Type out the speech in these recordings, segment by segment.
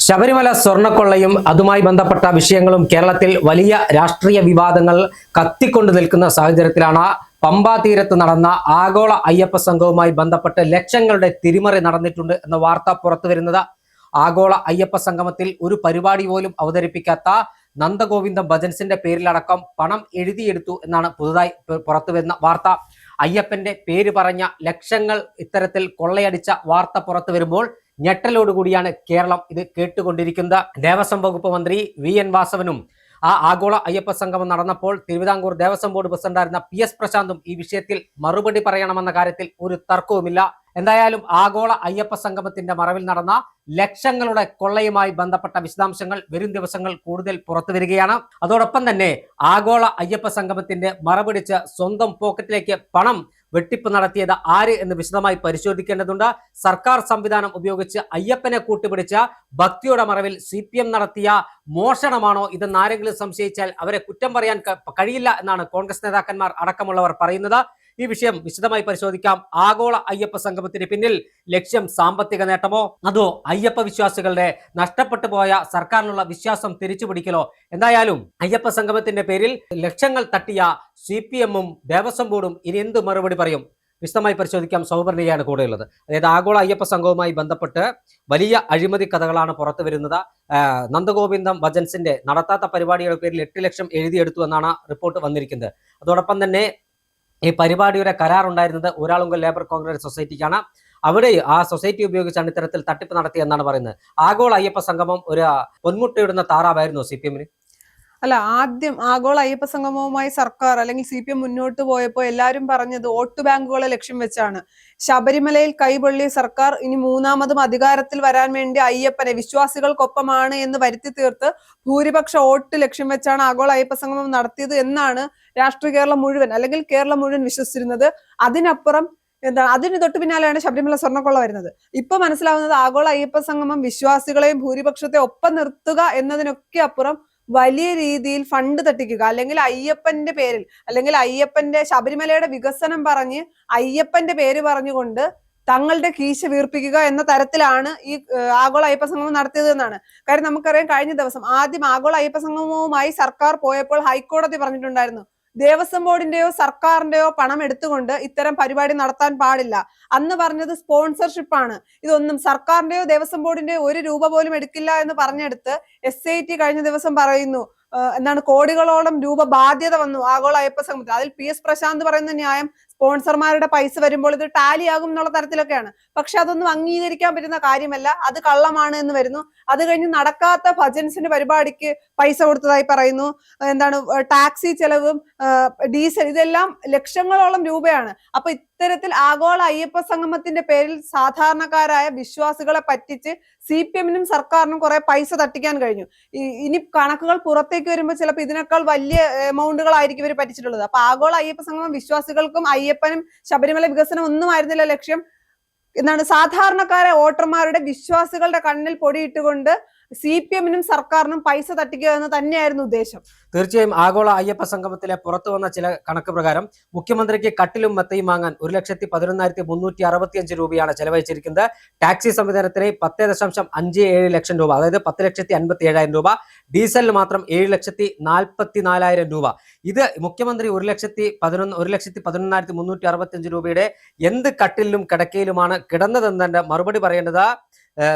ശബരിമല സ്വർണ്ണക്കൊള്ളയും അതുമായി ബന്ധപ്പെട്ട വിഷയങ്ങളും കേരളത്തിൽ വലിയ രാഷ്ട്രീയ വിവാദങ്ങൾ കത്തിക്കൊണ്ടു നിൽക്കുന്ന സാഹചര്യത്തിലാണ് പമ്പാ തീരത്ത് നടന്ന ആഗോള അയ്യപ്പ സംഘവുമായി ബന്ധപ്പെട്ട് ലക്ഷങ്ങളുടെ തിരിമറി നടന്നിട്ടുണ്ട് എന്ന വാർത്ത പുറത്തുവരുന്നത്. ആഗോള അയ്യപ്പ സംഗമത്തിൽ ഒരു പരിപാടി പോലും അവതരിപ്പിക്കാത്ത നന്ദഗോവിന്ദം ഭജൻസിന്റെ പേരിലടക്കം പണം എഴുതിയെടുത്തു എന്നാണ് പുതുതായി പുറത്തുവരുന്ന വാർത്ത. അയ്യപ്പന്റെ പേര് പറഞ്ഞ ലക്ഷങ്ങൾ ഇത്തരത്തിൽ കൊള്ളയടിച്ച വാർത്ത പുറത്തു വരുമ്പോൾ ഞെട്ടലോടുകൂടിയാണ് കേരളം ഇത് കേട്ടുകൊണ്ടിരിക്കുന്നത്. ദേവസ്വം വകുപ്പ് മന്ത്രി വി.എൻ. വാസവനും ആഗോള അയ്യപ്പ സംഗമം നടന്നപ്പോൾ തിരുവിതാംകൂർ ദേവസ്വം ബോർഡ് പ്രസിഡന്റായിരുന്ന പി.എസ്. പ്രശാന്തും ഈ വിഷയത്തിൽ മറുപടി പറയണമെന്ന കാര്യത്തിൽ ഒരു തർക്കവുമില്ല. എന്തായാലും ആഗോള അയ്യപ്പ സംഗമത്തിന്റെ മറവിൽ നടന്ന ലക്ഷങ്ങളുടെ കൊള്ളയുമായി ബന്ധപ്പെട്ട വിശദാംശങ്ങൾ വരും ദിവസങ്ങൾ കൂടുതൽ പുറത്തു വരികയാണ്. അതോടൊപ്പം തന്നെ ആഗോള അയ്യപ്പ സംഗമത്തിന്റെ മറപിടിച്ച് സ്വന്തം പോക്കറ്റിലേക്ക് പണം വെട്ടിപ്പ് നടത്തിയത് ആര് എന്ന് വിശദമായി പരിശോധിക്കേണ്ടതുണ്ട്. സർക്കാർ സംവിധാനം ഉപയോഗിച്ച് അയ്യപ്പനെ കൂട്ടുപിടിച്ച ഭക്തിയുടെ മറവിൽ CPM നടത്തിയ മോഷണമാണോ ഇതെന്ന് ആരെങ്കിലും സംശയിച്ചാൽ അവരെ കുറ്റം പറയാൻ കഴിയില്ല എന്നാണ് കോൺഗ്രസ് നേതാക്കന്മാർ അടക്കമുള്ളവർ പറയുന്നത്. ഈ വിഷയം വിശദമായി പരിശോധിക്കാം. ആഗോള അയ്യപ്പ സംഗമത്തിന് പിന്നിൽ ലക്ഷ്യം സാമ്പത്തിക നേട്ടമോ അതോ അയ്യപ്പ വിശ്വാസികളുടെ നഷ്ടപ്പെട്ടു പോയ സർക്കാരിനുള്ള വിശ്വാസം തിരിച്ചു പിടിക്കലോ? എന്തായാലും അയ്യപ്പ സംഗമത്തിന്റെ പേരിൽ ലക്ഷങ്ങൾ തട്ടിയ CPM-ഉം ദേവസ്വം ബോർഡും ഇനി എന്ത് മറുപടി പറയും? വിശദമായി പരിശോധിക്കാം. സൗവർണികയാണ് കൂടെയുള്ളത്. അതായത് ആഗോള അയ്യപ്പ സംഘവുമായി ബന്ധപ്പെട്ട് വലിയ അഴിമതി കഥകളാണ് പുറത്തു വരുന്നത്. നന്ദഗോവിന്ദം ഭജൻസിന്റെ നടത്താത്ത പരിപാടിയുടെ പേരിൽ 8 ലക്ഷം എഴുതിയെടുത്തു എന്നാണ് റിപ്പോർട്ട് വന്നിരിക്കുന്നത്. അതോടൊപ്പം തന്നെ ഈ പരിപാടിയുടെ കരാർ ഉണ്ടായിരുന്നത് ഊരാളുങ്കൽ ലേബർ കോൺഗ്രസ് സൊസൈറ്റിക്കാണ്. അവിടെ ആ സൊസൈറ്റി ഉപയോഗിച്ചാണ് ഇത്തരത്തിൽ തട്ടിപ്പ് നടത്തിയെന്നാണ് പറയുന്നത്. ആഗോള അയ്യപ്പ സംഗമം ഒരു പൊന്മുട്ടയിടുന്ന താറാവായിരുന്നു CPM-ന്. അല്ല, ആദ്യം ആഗോള അയ്യപ്പ സംഗമവുമായി സർക്കാർ അല്ലെങ്കിൽ CPM മുന്നോട്ട് പോയപ്പോൾ എല്ലാവരും പറഞ്ഞത് വോട്ട് ബാങ്കുകളെ ലക്ഷ്യം വെച്ചാണ്. ശബരിമലയിൽ കൈപൊള്ളിയ സർക്കാർ ഇനി മൂന്നാമതും അധികാരത്തിൽ വരാൻ വേണ്ടി അയ്യപ്പനെ വിശ്വാസികൾക്കൊപ്പമാണ് എന്ന് വരുത്തി തീർത്ത് ഭൂരിപക്ഷ വോട്ട് ലക്ഷ്യം വെച്ചാണ് ആഗോള അയ്യപ്പ സംഗമം നടത്തിയത് എന്നാണ് രാഷ്ട്രീയ കേരളം മുഴുവൻ അല്ലെങ്കിൽ കേരളം മുഴുവൻ വിശ്വസിച്ചിരുന്നത്. അതിനപ്പുറം അതിന് തൊട്ടു പിന്നാലെയാണ് ശബരിമല സ്വർണ്ണക്കൊള്ള വരുന്നത്. ഇപ്പൊ മനസ്സിലാവുന്നത് ആഗോള അയ്യപ്പ സംഗമം വിശ്വാസികളെയും ഭൂരിപക്ഷത്തെ ഒപ്പം നിർത്തുക എന്നതിനൊക്കെ അപ്പുറം വലിയ രീതിയിൽ ഫണ്ട് തട്ടിക്കുക, അല്ലെങ്കിൽ അയ്യപ്പന്റെ പേരിൽ അല്ലെങ്കിൽ അയ്യപ്പന്റെ ശബരിമലയുടെ വികസനം പറഞ്ഞ് അയ്യപ്പന്റെ പേര് പറഞ്ഞുകൊണ്ട് തങ്ങളുടെ കീശ വീർപ്പിക്കുക എന്ന തരത്തിലാണ് ഈ ആഗോള അയ്യപ്പ സംഗമം നടത്തിയത് എന്നാണ്. കാര്യം നമുക്കറിയാം, കഴിഞ്ഞ ദിവസം ആദ്യം ആഗോള അയ്യപ്പ സംഗമവുമായി സർക്കാർ പോയപ്പോൾ ഹൈക്കോടതി പറഞ്ഞിട്ടുണ്ടായിരുന്നു ദേവസ്വം ബോർഡിന്റെയോ സർക്കാരിന്റെയോ പണം എടുത്തുകൊണ്ട് ഇത്തരം പരിപാടി നടത്താൻ പാടില്ല. അന്ന് പറഞ്ഞത് സ്പോൺസർഷിപ്പ് ആണ്, ഇതൊന്നും സർക്കാരിന്റെയോ ദേവസ്വം ബോർഡിന്റെയോ 1 രൂപ പോലും എടുക്കില്ല എന്ന് പറഞ്ഞെടുത്ത് SIT കഴിഞ്ഞ ദിവസം പറയുന്നു കോടികളോളം രൂപ ബാധ്യത വന്നു ആഗോള അയ്യപ്പ സംഗമത്തിൽ. അതിൽ PS പ്രശാന്ത് പറയുന്ന ന്യായം സ്പോൺസർമാരുടെ പൈസ വരുമ്പോൾ ഇത് ടാലി ആകും എന്നുള്ള തരത്തിലൊക്കെയാണ്. പക്ഷെ അതൊന്നും അംഗീകരിക്കാൻ പറ്റുന്ന കാര്യമല്ല, അത് കള്ളമാണ് എന്ന് വരുന്നു. അത് കഴിഞ്ഞ് നടക്കാത്ത ഭജൻസിന്റെ പരിപാടിക്ക് പൈസ കൊടുത്തതായി പറയുന്നു. ടാക്സി ചെലവും ഡീസൽ ഇതെല്ലാം ലക്ഷങ്ങളോളം രൂപയാണ്. അപ്പൊ ഇത്തരത്തിൽ ആഗോള അയ്യപ്പ സംഗമത്തിന്റെ പേരിൽ സാധാരണക്കാരായ വിശ്വാസികളെ പറ്റിച്ച് CPM-നും സർക്കാരിനും കുറെ പൈസ തട്ടിക്കാൻ കഴിഞ്ഞു. ഇനി കണക്കുകൾ പുറത്തേക്ക് വരുമ്പോൾ ചിലപ്പോൾ ഇതിനേക്കാൾ വലിയ എമൗണ്ടുകളായിരിക്കും ഇവർ പറ്റിച്ചിട്ടുള്ളത്. അപ്പൊ ആഗോള അയ്യപ്പ സംഗമം വിശ്വാസികൾക്കും അയ്യപ്പനും ശബരിമല വികസനം ഒന്നും ആയിരുന്നില്ല ലക്ഷ്യം. സാധാരണക്കാരെ വോട്ടർമാരുടെ വിശ്വാസികളുടെ കണ്ണിൽ പൊടിയിട്ടുകൊണ്ട് CPM-നും സർക്കാരിനും പൈസ തട്ടിക്കുക എന്ന് തന്നെയായിരുന്നു ഉദ്ദേശം. തീർച്ചയായും ആഗോള അയ്യപ്പ സംഗമത്തിലെ പുറത്തു വന്ന ചില കണക്ക് പ്രകാരം മുഖ്യമന്ത്രിക്ക് കട്ടിലും മെത്തയും വാങ്ങാൻ 1,11,365 രൂപയാണ് ചെലവഴിച്ചിരിക്കുന്നത്. ടാക്സി സംവിധാനത്തിന് 10.57 ലക്ഷം രൂപ, അതായത് 10,57,000 രൂപ. ഡീസലിന് മാത്രം 7,44,000 രൂപ. ഇത് മുഖ്യമന്ത്രി 1,11,365 രൂപയുടെ എന്ത് കട്ടിലിലും കിടക്കയിലുമാണ് കിടന്നതെന്നെ മറുപടി പറയേണ്ടത്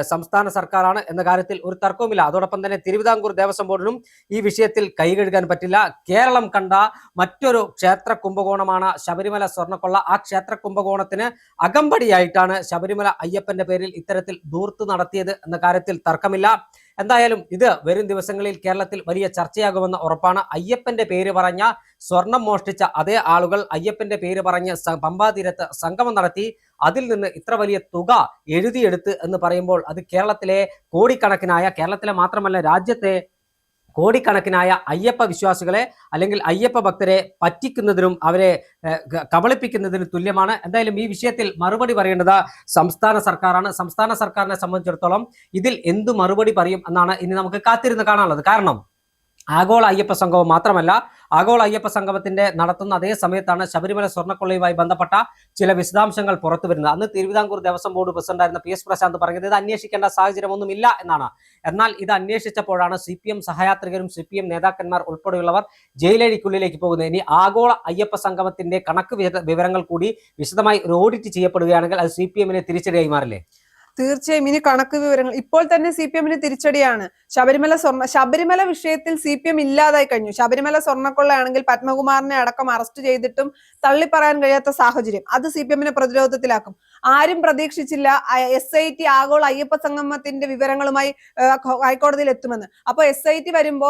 സംസ്ഥാന സർക്കാരാണ് എന്ന കാര്യത്തിൽ ഒരു തർക്കവുമില്ല. അതോടൊപ്പം തന്നെ തിരുവിതാംകൂർ ദേവസ്വം ബോർഡിനും ഈ വിഷയത്തിൽ കൈകഴുകാൻ പറ്റില്ല. കേരളം കണ്ട മറ്റൊരു ക്ഷേത്ര കുംഭകോണമാണ് ശബരിമല സ്വർണ്ണക്കൊള്ള. ആ ക്ഷേത്ര കുംഭകോണത്തിന് അകമ്പടിയായിട്ടാണ് ശബരിമല അയ്യപ്പന്റെ പേരിൽ ഇത്തരത്തിൽ ധൂർത്ത് നടത്തിയത് എന്ന കാര്യത്തിൽ തർക്കമില്ല. എന്തായാലും ഇത് വരും ദിവസങ്ങളിൽ കേരളത്തിൽ വലിയ ചർച്ചയാകുമെന്ന് ഉറപ്പാണ്. അയ്യപ്പന്റെ പേര് പറഞ്ഞ സ്വർണം മോഷ്ടിച്ച അതേ ആളുകൾ അയ്യപ്പന്റെ പേര് പറഞ്ഞ് പമ്പാ തീരത്ത് സംഗമം നടത്തി അതിൽ നിന്ന് ഇത്ര വലിയ തുക എഴുതിയെടുത്ത് എന്ന് പറയുമ്പോൾ അത് കേരളത്തിലെ കേരളത്തിലെ മാത്രമല്ല രാജ്യത്തെ കോടിക്കണക്കിനായ അയ്യപ്പ വിശ്വാസികളെ അല്ലെങ്കിൽ അയ്യപ്പ ഭക്തരെ പറ്റിക്കുന്നതിനും അവരെ കബളിപ്പിക്കുന്നതിനും തുല്യമാണ്. എന്തായാലും ഈ വിഷയത്തിൽ മറുപടി പറയേണ്ടത് സംസ്ഥാന സർക്കാരാണ്. സംസ്ഥാന സർക്കാരിനെ സംബന്ധിച്ചിടത്തോളം ഇതിൽ എന്തു മറുപടി പറയും എന്നാണ് ഇനി നമുക്ക് കാത്തിരുന്ന് കാണാനുള്ളത്. കാരണം ആഗോള അയ്യപ്പ സംഗമം മാത്രമല്ല, ആഗോള അയ്യപ്പ സംഗമത്തിന്റെ നടത്തുന്ന അതേ സമയത്താണ് ശബരിമല സ്വർണ്ണക്കൊള്ളയുമായി ബന്ധപ്പെട്ട ചില വിശദാംശങ്ങൾ പുറത്തു വരുന്നത്. അന്ന് തിരുവിതാംകൂർ ദേവസ്വം ബോർഡ് പ്രസിഡന്റായിരുന്ന PS പ്രശാന്ത് പറഞ്ഞത് ഇത് അന്വേഷിക്കേണ്ട സാഹചര്യമൊന്നുമില്ല എന്നാണ്. എന്നാൽ ഇത് അന്വേഷിച്ചപ്പോഴാണ് CPM സഹയാത്രികരും CPM നേതാക്കന്മാർ ഉൾപ്പെടെയുള്ളവർ ജയിലഴിക്കുള്ളിലേക്ക് പോകുന്നത്. ഇനി ആഗോള അയ്യപ്പ സംഗമത്തിന്റെ കണക്ക് വിവരങ്ങൾ കൂടി വിശദമായി ഒരു ഓഡിറ്റ് ചെയ്യപ്പെടുകയാണെങ്കിൽ അത് CPM-നെ തിരിച്ചടിയായി മാറില്ലേ? തീർച്ചയായും ഇനി കണക്ക് വിവരങ്ങൾ ഇപ്പോൾ തന്നെ CPM-ന് തിരിച്ചടിയാണ്. ശബരിമല വിഷയത്തിൽ CPM ഇല്ലാതായി കഴിഞ്ഞു. ശബരിമല സ്വർണ്ണക്കൊള്ളയാണെങ്കിൽ പത്മകുമാറിനെ അടക്കം അറസ്റ്റ് ചെയ്തിട്ടും തള്ളിപ്പറയാൻ കഴിയാത്ത സാഹചര്യം. അത് CPM-നെ പ്രതിരോധത്തിലാക്കും. ആരും പ്രതീക്ഷിച്ചില്ല SIT ആഗോള അയ്യപ്പ സംഗമത്തിന്റെ വിവരങ്ങളുമായി ഹൈക്കോടതിയിൽ എത്തുമെന്ന്. അപ്പൊ SIT വരുമ്പോ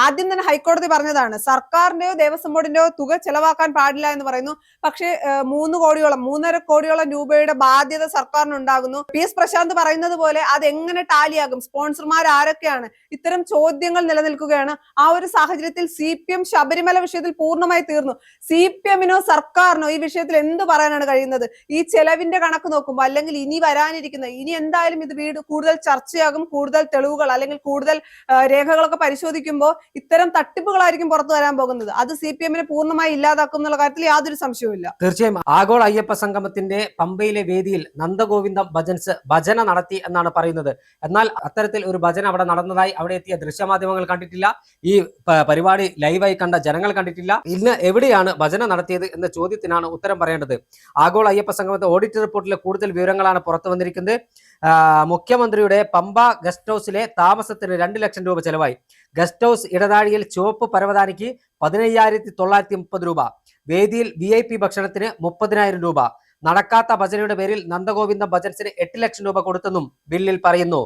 ആദ്യം തന്നെ ഹൈക്കോടതി പറഞ്ഞതാണ് സർക്കാരിന്റെയോ ദേവസ്വം ബോർഡിന്റെയോ തുക ചെലവാക്കാൻ പാടില്ല എന്ന് പറയുന്നു. പക്ഷേ 3.5 കോടിയോളം രൂപയുടെ ബാധ്യത സർക്കാരിനുണ്ടാകുന്നു. PS പ്രശാന്ത് പറയുന്നത് പോലെ അതെങ്ങനെ ടാലിയാകും? സ്പോൺസർമാർ ആരൊക്കെയാണ്? ഇത്തരം ചോദ്യങ്ങൾ നിലനിൽക്കുകയാണ്. ആ ഒരു സാഹചര്യത്തിൽ CPM ശബരിമല വിഷയത്തിൽ പൂർണ്ണമായി തീർന്നു. CPM-നോ സർക്കാരിനോ ഈ വിഷയത്തിൽ എന്ത് പറയാനാണ് കഴിയുന്നത്? ഈ ചെലവിന്റെ കണക്ക് നോക്കുമ്പോൾ, അല്ലെങ്കിൽ ഇനി വരാനിരിക്കുന്ന, ഇനി എന്തായാലും ഇത് കൂടുതൽ ചർച്ചയാകും. കൂടുതൽ തെളിവുകൾ അല്ലെങ്കിൽ കൂടുതൽ രേഖകളൊക്കെ പരിശോധിക്കുമ്പോൾ ഇത്തരം തട്ടിപ്പുകളായിരിക്കും പുറത്തു വരാൻ പോകുന്നത്. അത് CPM-നെ പൂർണ്ണമായി ഇല്ലാതാക്കും എന്നുള്ള കാര്യത്തിൽ യാതൊരു സംശയവുമില്ല. തീർച്ചയായും ആഗോള അയ്യപ്പ സംഗമത്തിന്റെ പമ്പയിലെ വേദിയിൽ നന്ദഗോവിന്ദം ഭജന നടത്തി എന്നാണ് പറയുന്നത്. എന്നാൽ അത്തരത്തിൽ ഒരു ഭജന അവിടെ നടന്നതായി അവിടെ എത്തിയ ദൃശ്യമാധ്യമങ്ങൾ കണ്ടിട്ടില്ല. ഈ പരിപാടി ലൈവായി കണ്ട ജനങ്ങൾ കണ്ടിട്ടില്ല. ഇന്ന് എവിടെയാണ് ഭജന നടത്തിയത് എന്ന ചോദ്യത്തിനാണ് ഉത്തരം പറയേണ്ടത്. ആഗോള അയ്യപ്പ സംഗമത്തെ ഓഡിറ്റ് റിപ്പോർട്ടിലെ കൂടുതൽ വിവരങ്ങളാണ് പുറത്തു വന്നിരിക്കുന്നത്. മുഖ്യമന്ത്രിയുടെ പമ്പ ഗസ്റ്റ് ഹൗസിലെ താമസത്തിന് 2 ലക്ഷം രൂപ ചെലവായി. ഗസ്റ്റ് ഹൗസ് ഇടതാഴിയിൽ ചുവപ്പ് പരവതാനിക്ക് 15,930 രൂപ. വേദിയിൽ VIP ഭക്ഷണത്തിന് 30,000 രൂപ. നടക്കാത്ത ഭജനയുടെ പേരിൽ നന്ദഗോവിന്ദം ഭജൻസിന് 8 ലക്ഷം രൂപ കൊടുത്തെന്നും ബില്ലിൽ പറയുന്നു.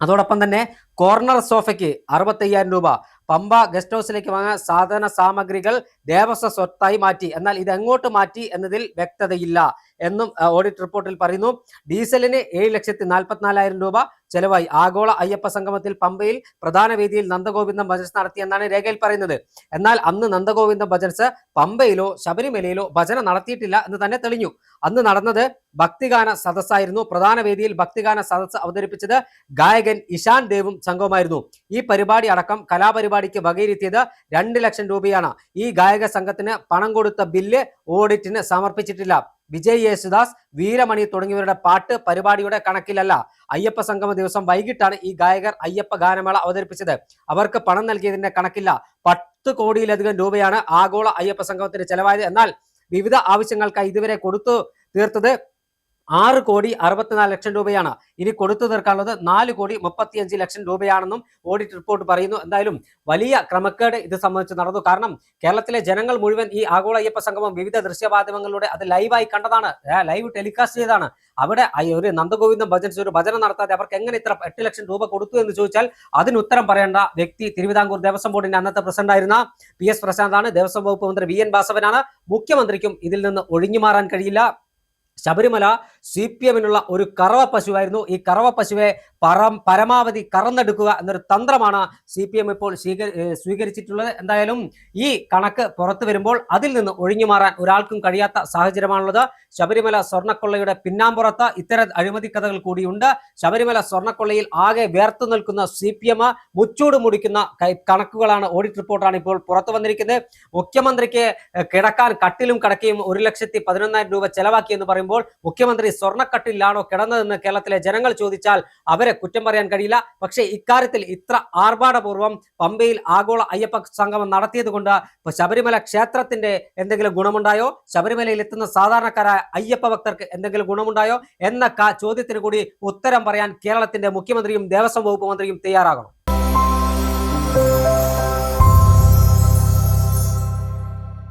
അതോടൊപ്പം തന്നെ കോർണർ സോഫയ്ക്ക് 65,000 രൂപ. പമ്പ ഗസ്റ്റ് ഹൗസിലേക്ക് വാങ്ങാൻ സാധന സാമഗ്രികൾ ദേവസ്വ സ്വത്തായി മാറ്റി. എന്നാൽ ഇത് എങ്ങോട്ട് മാറ്റി എന്നതിൽ വ്യക്തതയില്ല എന്നും ഓഡിറ്റ് റിപ്പോർട്ടിൽ പറയുന്നു. ഡീസലിന് 7,44,000 രൂപ ചെലവായി. ആഗോള അയ്യപ്പ സംഗമത്തിൽ പമ്പയിൽ പ്രധാന വേദിയിൽ നന്ദഗോവിന്ദം ഭജൻസ് നടത്തിയെന്നാണ് രേഖയിൽ പറയുന്നത്. എന്നാൽ അന്ന് നന്ദഗോവിന്ദം ഭജൻസ് പമ്പയിലോ ശബരിമലയിലോ ഭജന നടത്തിയിട്ടില്ല എന്ന് തന്നെ തെളിഞ്ഞു. അന്ന് നടന്നത് ഭക്തിഗാന സദസ്സായിരുന്നു. പ്രധാന വേദിയിൽ ഭക്തിഗാന സദസ്സ് അവതരിപ്പിച്ചത് ഗായകൻ ഇഷാൻ ദേവും സംഘവുമായിരുന്നു. ഈ പരിപാടി അടക്കം കലാപരിപാടിക്ക് വകയിരുത്തിയത് 2 ലക്ഷം രൂപയാണ്. ഈ ഗായക സംഘത്തിന് പണം കൊടുത്ത ബില്ല് ഓഡിറ്റിന് സമർപ്പിച്ചിട്ടില്ല. വിജയ് യേശുദാസ്, വീരമണി തുടങ്ങിയവരുടെ പാട്ട് പരിപാടിയുടെ കണക്കിലല്ല. അയ്യപ്പ സംഗമ ദിവസം വൈകിട്ടാണ് ഈ ഗായകർ അയ്യപ്പ ഗാനമേള അവതരിപ്പിച്ചത്. അവർക്ക് പണം നൽകിയതിന്റെ കണക്കില്ല. 10 കോടിയിലധികം രൂപയാണ് ആഗോള അയ്യപ്പ സംഗമത്തിന് ചെലവായത്. എന്നാൽ വിവിധ ആവശ്യങ്ങൾക്കായി ഇതുവരെ കൊടുത്തു തീർത്തത് 6,64 ലക്ഷം രൂപയാണ്. ഇനി കൊടുത്തു തീർക്കാനുള്ളത് 4,35 ലക്ഷം രൂപയാണെന്നും ഓഡിറ്റ് റിപ്പോർട്ട് പറയുന്നു. എന്തായാലും വലിയ ക്രമക്കേട് ഇത് സംബന്ധിച്ച് നടന്നു. കാരണം കേരളത്തിലെ ജനങ്ങൾ മുഴുവൻ ഈ ആഗോള അയ്യപ്പ സംഗമം വിവിധ ദൃശ്യമാധ്യമങ്ങളിലൂടെ അത് ലൈവായി കണ്ടതാണ്, ലൈവ് ടെലികാസ്റ്റ് ചെയ്തതാണ്. അവിടെ ഒരു നന്ദഗോവിന്ദം ഭജൻസ് ഒരു ഭജന നടത്താതെ അവർക്ക് എങ്ങനെ ഇത്ര 8 ലക്ഷം രൂപ കൊടുത്തു എന്ന് ചോദിച്ചാൽ അതിന് ഉത്തരം പറയേണ്ട വ്യക്തി തിരുവിതാംകൂർ ദേവസ്വം ബോർഡിന്റെ അന്നത്തെ പ്രസിഡന്റായിരുന്ന PS പ്രശാന്താണ്. ദേവസ്വം വകുപ്പ് മന്ത്രി VN വാസവനാണ്. മുഖ്യമന്ത്രിക്കും ഇതിൽ നിന്ന് ഒഴിഞ്ഞു മാറാൻ കഴിയില്ല. ശബരിമല CPM-നുള്ള ഒരു കറവ പശുവായിരുന്നു. ഈ കറവ പശുവെ പരമാവധി കറന്നെടുക്കുക എന്നൊരു തന്ത്രമാണ് CPM ഇപ്പോൾ സ്വീകരിച്ചിട്ടുള്ളത്. എന്തായാലും ഈ കണക്ക് പുറത്തു വരുമ്പോൾ അതിൽ നിന്ന് ഒഴിഞ്ഞു മാറാൻ ഒരാൾക്കും കഴിയാത്ത സാഹചര്യമാണുള്ളത്. ശബരിമല സ്വർണ്ണക്കൊള്ളയുടെ പിന്നാമ്പുറത്ത് ഇത്തരം അഴിമതി കഥകൾ കൂടിയുണ്ട്. ശബരിമല സ്വർണ്ണക്കൊള്ളയിൽ ആകെ വേർത്തു നിൽക്കുന്ന CPM മുച്ചൂട് മുടിക്കുന്ന കണക്കുകളാണ്, ഓഡിറ്റ് റിപ്പോർട്ടാണ് ഇപ്പോൾ പുറത്തു വന്നിരിക്കുന്നത്. മുഖ്യമന്ത്രിക്ക് കിടക്കാൻ കട്ടിലും കടക്കയും 1,11,000 രൂപ ചെലവാക്കി എന്ന് പറയുമ്പോൾ മുഖ്യമന്ത്രി സ്വർണ്ണക്കട്ടിലാണോ കിടന്നതെന്ന് കേരളത്തിലെ ജനങ്ങൾ ചോദിച്ചാൽ അവരെ കുറ്റം പറയാൻ കഴിയില്ല. പക്ഷേ ഇക്കാര്യത്തിൽ ഇത്ര ആർഭാടപൂർവ്വം പമ്പയിൽ ആഗോള അയ്യപ്പ സംഗമം നടത്തിയത് കൊണ്ട് ശബരിമല ക്ഷേത്രത്തിന്റെ എന്തെങ്കിലും ഗുണമുണ്ടായോ? ശബരിമലയിൽ എത്തുന്ന സാധാരണക്കാരായ അയ്യപ്പ ഭക്തർക്ക് എന്തെങ്കിലും ഗുണമുണ്ടായോ എന്ന ചോദ്യത്തിന് കൂടി ഉത്തരം പറയാൻ കേരളത്തിന്റെ മുഖ്യമന്ത്രിയും ദേവസ്വം വകുപ്പ് മന്ത്രിയും തയ്യാറാകണം.